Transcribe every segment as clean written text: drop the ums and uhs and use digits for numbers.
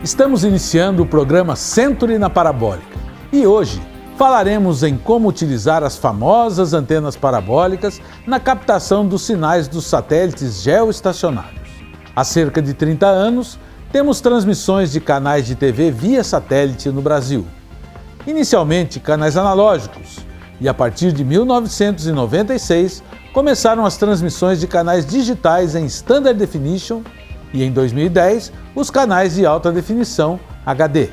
Estamos iniciando o programa Century na Parabólica e hoje falaremos em como utilizar as famosas antenas parabólicas na captação dos sinais dos satélites geoestacionários. Há cerca de 30 anos, temos transmissões de canais de TV via satélite no Brasil. Inicialmente, canais analógicos, e a partir de 1996, começaram as transmissões de canais digitais em Standard Definition e, em 2010, os canais de alta definição HD.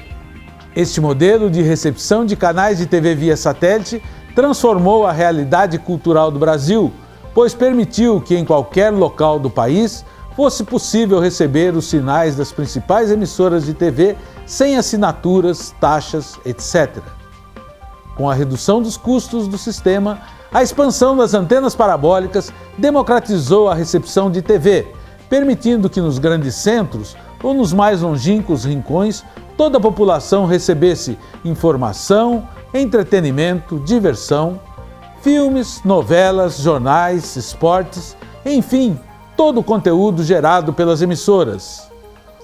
Este modelo de recepção de canais de TV via satélite transformou a realidade cultural do Brasil, pois permitiu que em qualquer local do país fosse possível receber os sinais das principais emissoras de TV sem assinaturas, taxas, etc. Com a redução dos custos do sistema, a expansão das antenas parabólicas democratizou a recepção de TV, permitindo que nos grandes centros ou nos mais longínquos rincões toda a população recebesse informação, entretenimento, diversão, filmes, novelas, jornais, esportes, enfim, todo o conteúdo gerado pelas emissoras.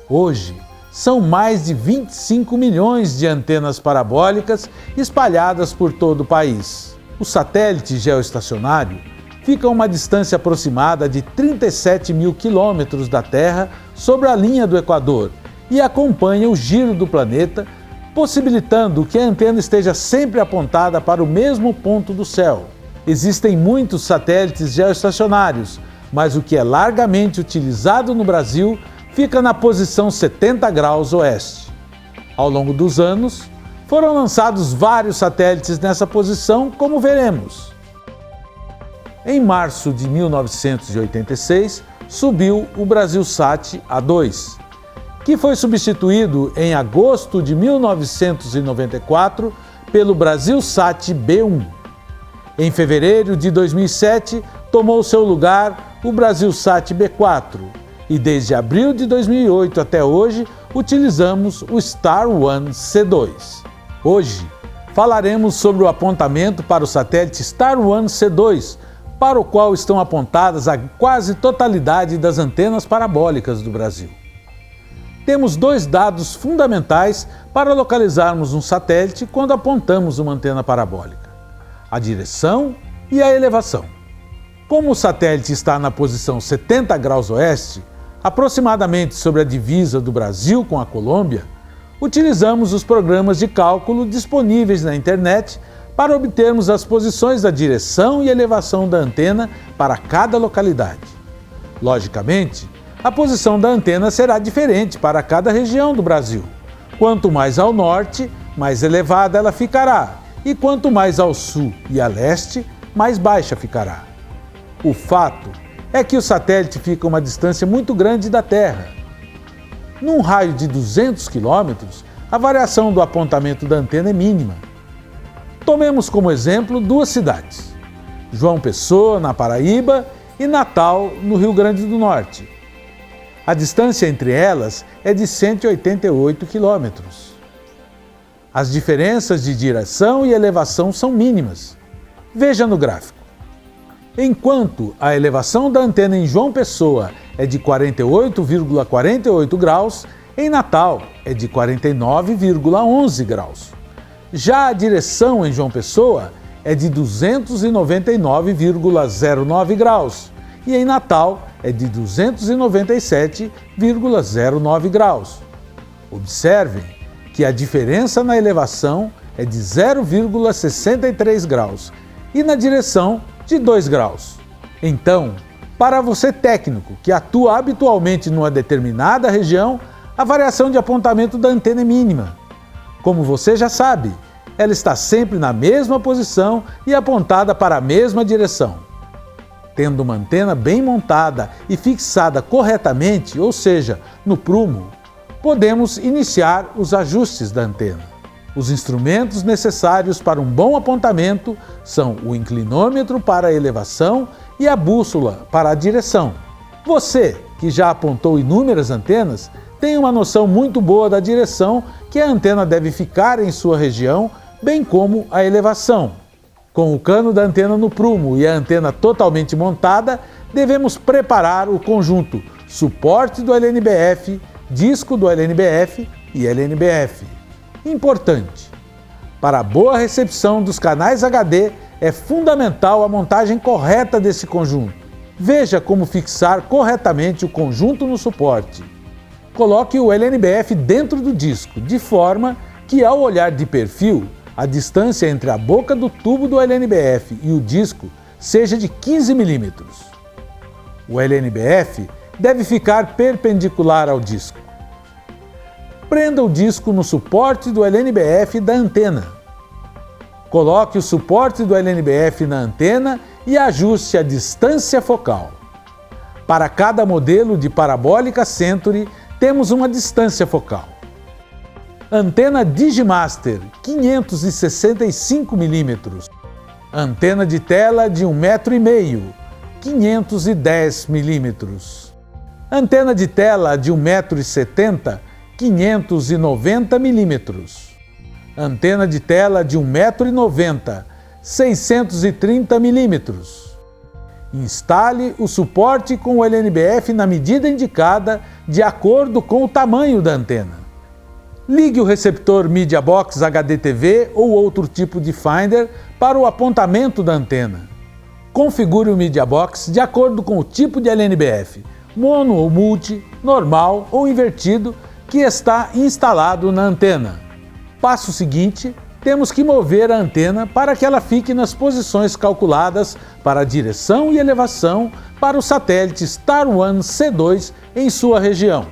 Hoje, são mais de 25 milhões de antenas parabólicas espalhadas por todo o país. O satélite geoestacionário fica a uma distância aproximada de 37 mil quilômetros da Terra sobre a linha do Equador e acompanha o giro do planeta, possibilitando que a antena esteja sempre apontada para o mesmo ponto do céu. Existem muitos satélites geoestacionários, mas o que é largamente utilizado no Brasil fica na posição 70 graus oeste. Ao longo dos anos, foram lançados vários satélites nessa posição, como veremos. Em março de 1986, subiu o Brasilsat A2, que foi substituído em agosto de 1994 pelo Brasilsat B1. Em fevereiro de 2007, tomou seu lugar o Brasilsat B4 e desde abril de 2008 até hoje utilizamos o Star One C2. Hoje falaremos sobre o apontamento para o satélite Star One C2, para o qual estão apontadas a quase totalidade das antenas parabólicas do Brasil. Temos dois dados fundamentais para localizarmos um satélite quando apontamos uma antena parabólica: a direção e a elevação. Como o satélite está na posição 70 graus oeste, aproximadamente sobre a divisa do Brasil com a Colômbia, utilizamos os programas de cálculo disponíveis na internet para obtermos as posições da direção e elevação da antena para cada localidade. Logicamente, a posição da antena será diferente para cada região do Brasil. Quanto mais ao norte, mais elevada ela ficará, e quanto mais ao sul e a leste, mais baixa ficará. O fato é que o satélite fica a uma distância muito grande da Terra. Num raio de 200 quilômetros, a variação do apontamento da antena é mínima. Tomemos como exemplo duas cidades: João Pessoa, na Paraíba, e Natal, no Rio Grande do Norte. A distância entre elas é de 188 quilômetros. As diferenças de direção e elevação são mínimas. Veja no gráfico. Enquanto a elevação da antena em João Pessoa é de 48,48 graus, em Natal é de 49,11 graus. Já a direção em João Pessoa é de 299,09 graus e em Natal é de 297,09 graus. Observem que a diferença na elevação é de 0,63 graus e na direção de 2 graus. Então, para você técnico que atua habitualmente numa determinada região, a variação de apontamento da antena é mínima. Como você já sabe, ela está sempre na mesma posição e apontada para a mesma direção. Tendo uma antena bem montada e fixada corretamente, ou seja, no prumo, podemos iniciar os ajustes da antena. Os instrumentos necessários para um bom apontamento são o inclinômetro para a elevação e a bússola para a direção. Você, que já apontou inúmeras antenas, tem uma noção muito boa da direção que a antena deve ficar em sua região, bem como a elevação. Com o cano da antena no prumo e a antena totalmente montada, devemos preparar o conjunto suporte do LNBF, disco do LNBF, e LNBF. Importante: para a boa recepção dos canais HD, é fundamental a montagem correta desse conjunto. Veja como fixar corretamente o conjunto no suporte. Coloque o LNBF dentro do disco, de forma que, ao olhar de perfil, a distância entre a boca do tubo do LNBF e o disco seja de 15 mm. O LNBF deve ficar perpendicular ao disco. Prenda o disco no suporte do LNBF da antena. Coloque o suporte do LNBF na antena e ajuste a distância focal. Para cada modelo de parabólica Century, temos uma distância focal. Antena Digimaster 565 mm. Antena de tela de 1,5 m, 510 mm. Antena de tela de 1,70 m, 590 mm. Antena de tela de 1,90 m, 630 mm. Instale o suporte com o LNBF na medida indicada, de acordo com o tamanho da antena. Ligue o receptor Media Box HDTV ou outro tipo de Finder para o apontamento da antena. Configure o Media Box de acordo com o tipo de LNBF, mono ou multi, normal ou invertido, que está instalado na antena. Passo seguinte: temos que mover a antena para que ela fique nas posições calculadas para a direção e elevação para o satélite Star One C2 em sua região.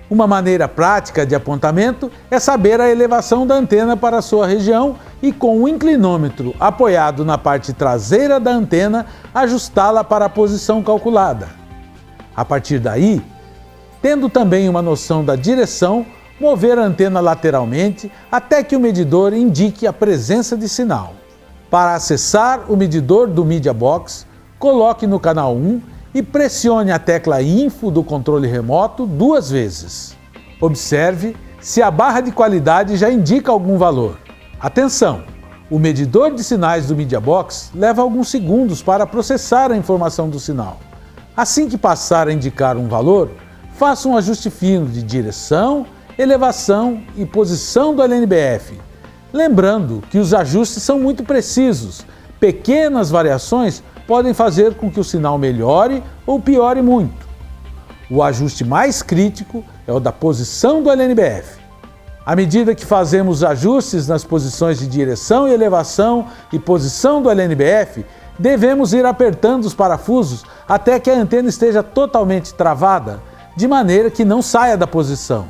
Uma maneira prática de apontamento é saber a elevação da antena para a sua região e, com o inclinômetro apoiado na parte traseira da antena, ajustá-la para a posição calculada. A partir daí, tendo também uma noção da direção, mover a antena lateralmente até que o medidor indique a presença de sinal. Para acessar o medidor do Media Box, coloque no canal 1 e pressione a tecla Info do controle remoto 2 vezes. Observe se a barra de qualidade já indica algum valor. Atenção! O medidor de sinais do Media Box leva alguns segundos para processar a informação do sinal. Assim que passar a indicar um valor, faça um ajuste fino de direção, elevação e posição do LNBF. Lembrando que os ajustes são muito precisos. Pequenas variações podem fazer com que o sinal melhore ou piore muito. O ajuste mais crítico é o da posição do LNBF. À medida que fazemos ajustes nas posições de direção e elevação e posição do LNBF, devemos ir apertando os parafusos até que a antena esteja totalmente travada, de maneira que não saia da posição.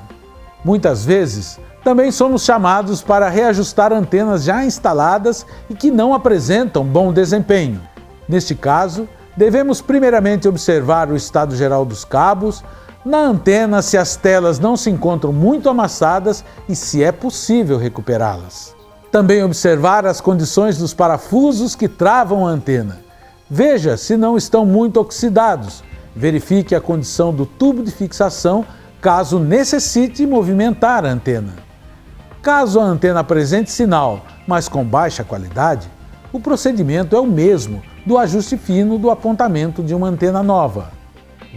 Muitas vezes, também somos chamados para reajustar antenas já instaladas e que não apresentam bom desempenho. Neste caso, devemos primeiramente observar o estado geral dos cabos, na antena se as telas não se encontram muito amassadas e se é possível recuperá-las. Também observar as condições dos parafusos que travam a antena. Veja se não estão muito oxidados. Verifique a condição do tubo de fixação caso necessite movimentar a antena. Caso a antena apresente sinal, mas com baixa qualidade, o procedimento é o mesmo do ajuste fino do apontamento de uma antena nova.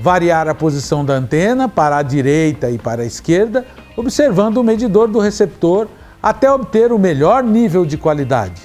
Variar a posição da antena para a direita e para a esquerda, observando o medidor do receptor até obter o melhor nível de qualidade.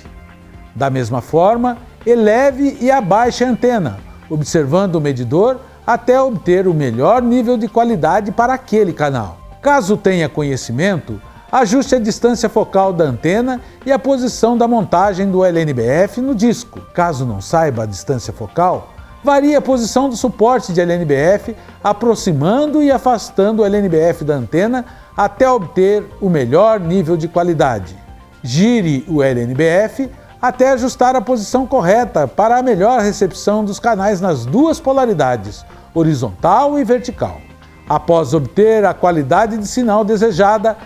Da mesma forma, eleve e abaixe a antena, observando o medidor até obter o melhor nível de qualidade para aquele canal. Caso tenha conhecimento, ajuste a distância focal da antena e a posição da montagem do LNBF no disco. Caso não saiba a distância focal, varie a posição do suporte de LNBF, aproximando e afastando o LNBF da antena até obter o melhor nível de qualidade. Gire o LNBF até ajustar a posição correta para a melhor recepção dos canais nas duas polaridades, horizontal e vertical. Após obter a qualidade de sinal desejada,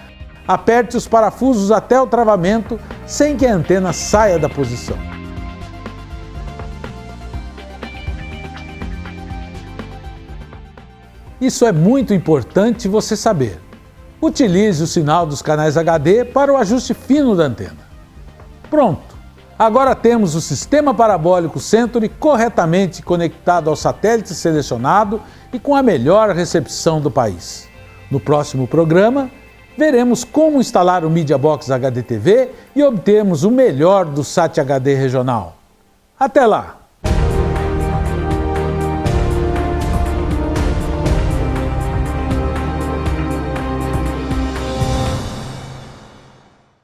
aperte os parafusos até o travamento sem que a antena saia da posição. Isso é muito importante você saber. Utilize o sinal dos canais HD para o ajuste fino da antena. Pronto! Agora temos o sistema parabólico Century corretamente conectado ao satélite selecionado e com a melhor recepção do país. No próximo programa, veremos como instalar o MediaBox HDTV e obtermos o melhor do SAT HD regional. Até lá!